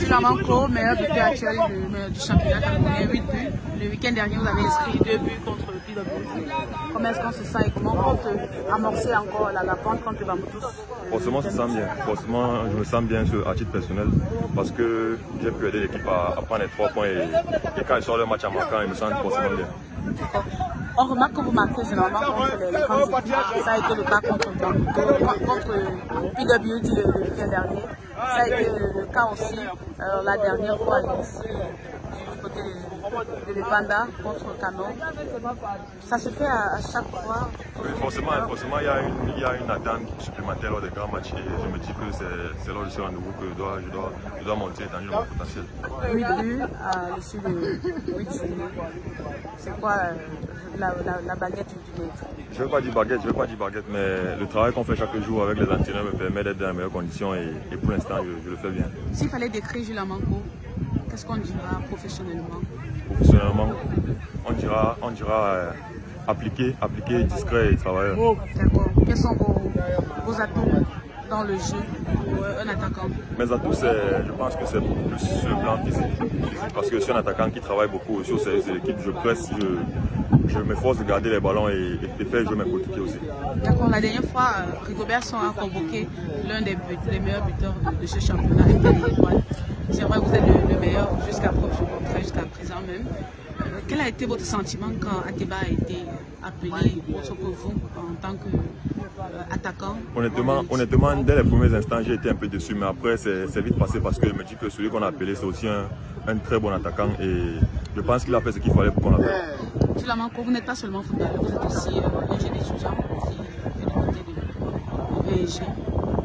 Jules Amanko, meilleur buteur actuel du championnat camerounais, 8 buts. Le week-end dernier, vous avez inscrit 2 buts contre le PWG. Comment est-ce qu'on se sent et comment on peut amorcer encore la pente contre Bamboutous? Forcément, je me sens bien. Forcément, je me sens bien à titre personnel parce que j'ai pu aider l'équipe à prendre les 3 points et quand ils sortent le match en marquant, ils me sentent forcément bien. On remarque que vous marquez généralement contre les grandes équipes. Ça a été le cas contre PWG le week-end dernier. Ça a été le cas aussi la dernière fois ici du côté de l'Epanda contre Canon. Ça se fait à chaque fois. Oui, forcément, il y a une attente supplémentaire lors des grands matchs et je me dis que c'est là où je suis à nouveau que je dois monter dans mon potentiel. 8 buts à l'issue de 8 journées. C'est quoi la baguette du maître? Je ne vais pas dire baguette, mais le travail qu'on fait chaque jour avec les entraîneurs me permet d'être dans les meilleures conditions et pour l'instant, je le fais bien. S'il fallait décrire Jules Amanko, qu'est-ce qu'on dira professionnellement? Professionnellement, on dira appliqué, discret et travailleur. D'accord. Quels sont vos atouts dans le jeu pour un attaquant? Mes atouts, je pense que c'est beaucoup plus sur le plan physique. Parce que je suis un attaquant qui travaille beaucoup aussi au service de l'équipe. Je presse, je m'efforce de garder les ballons et faire jouer mes coéquipiers aussi. D'accord. La dernière fois, Rigobert Song a convoqué l'un des meilleurs buteurs de ce championnat. C'est vrai que vous êtes le meilleur jusqu'à présent même. Quel a été votre sentiment quand Ateba a été appelé autre que vous en tant qu'attaquant? Honnêtement, dès les premiers instants, j'ai été un peu déçu, mais après, c'est vite passé parce que je me dis que celui qu'on a appelé, c'est aussi un très bon attaquant et je pense qu'il a fait ce qu'il fallait pour qu'on l'appelle. Jules Amanko, vous n'êtes pas seulement footballeur, vous êtes aussi un jeune étudiant qui fait du côté de PSG.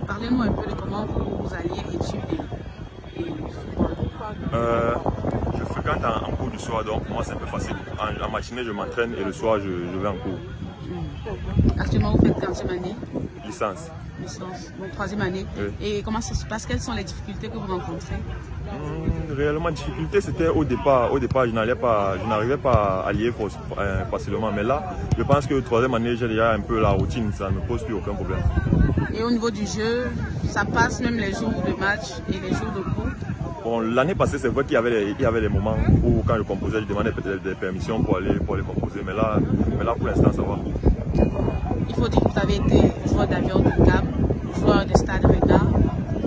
Parlez-nous un peu de comment vous alliez étudier et football. Je fréquente en cours du soir, donc pour moi c'est un peu facile. En matinée, je m'entraîne et le soir, je vais en cours. Actuellement, vous faites quelle année? Licence. Donc 3e année. Oui. Et comment ça se passe? Quelles sont les difficultés que vous rencontrez? Réellement, difficulté, c'était au départ, je n'arrivais pas à lier facilement. Mais là, je pense que 3e année, j'ai déjà un peu la routine, ça ne me pose plus aucun problème. Et au niveau du jeu, ça passe même les jours de match et les jours de cours? Bon, l'année passée, c'est vrai qu'il y avait des moments où quand je composais, je demandais peut-être des permissions pour aller composer. Mais là pour l'instant, ça va. Il faut dire que vous avez été joueur d'avion de Cap, joueur de Stade Reda,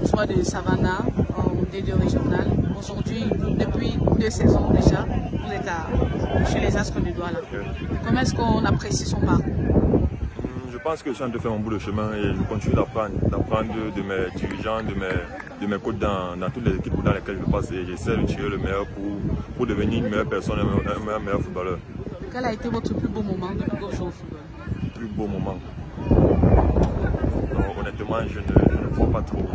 joueur de Savannah en D2 régional. Aujourd'hui, depuis 2 saisons déjà, vous êtes chez les Astres de Douala. Comment est-ce qu'on apprécie son parcours? Je pense que je suis en train de faire mon bout de chemin et je continue d'apprendre de mes dirigeants, de mes coachs dans toutes les équipes dans lesquelles je passe et j'essaie de tirer le meilleur pour devenir une meilleure personne, un meilleur footballeur. Quel a été votre plus beau moment depuis que vous jouez au football? Plus beau moment? Non, honnêtement, je ne vois pas trop.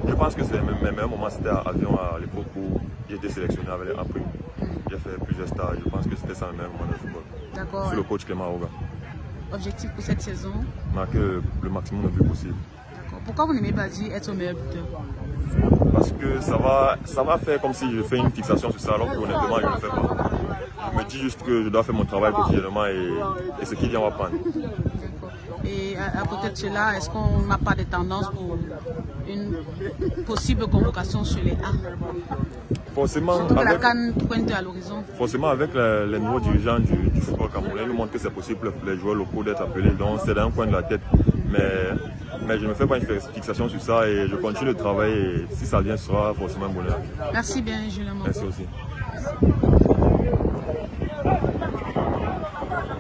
Je pense que mes meilleurs moments c'était à Avion à l'époque où j'ai été sélectionné avec les A'. J'ai fait plusieurs stages, je pense que c'était ça le meilleur moment de football. D'accord. Sur le coach Clément Aouga. Objectif pour cette saison? Marquer le maximum de buts possible. D'accord. Pourquoi vous n'aimez pas dire être au meilleur buteur? Parce que ça va faire comme si je fais une fixation sur ça alors que honnêtement je ne le fais pas. Je me dis juste que je dois faire mon travail quotidiennement et ce qui vient on va prendre. Et à côté de cela, est-ce qu'on n'a pas de tendance pour une possible convocation sur les A? Forcément, surtout que la CAN pointe à l'horizon. Forcément, avec les nouveaux dirigeants du football camerounais, ils nous montrent que c'est possible pour les joueurs locaux d'être appelés. Donc c'est dans un coin de la tête. Mais je ne me fais pas une fixation sur ça et je continue de travailler. Et si ça vient, ce sera forcément un bonheur. Merci bien, Jules Amanko. Merci aussi.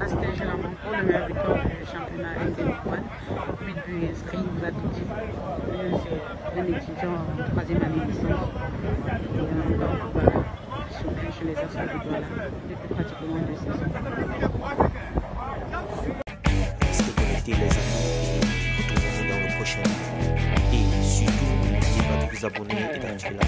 C'était Jules Amanko, le meilleur buteur du championnat intellectuel. 8 buts inscrits, vous a tout dit. C'est un étudiant en 3e année de licence. Chez les Astres de Douala depuis pratiquement 2 saisons. Restez connectés les amis et retrouvons-nous dans le prochain. Et surtout, n'oubliez pas de vous abonner et d'activer la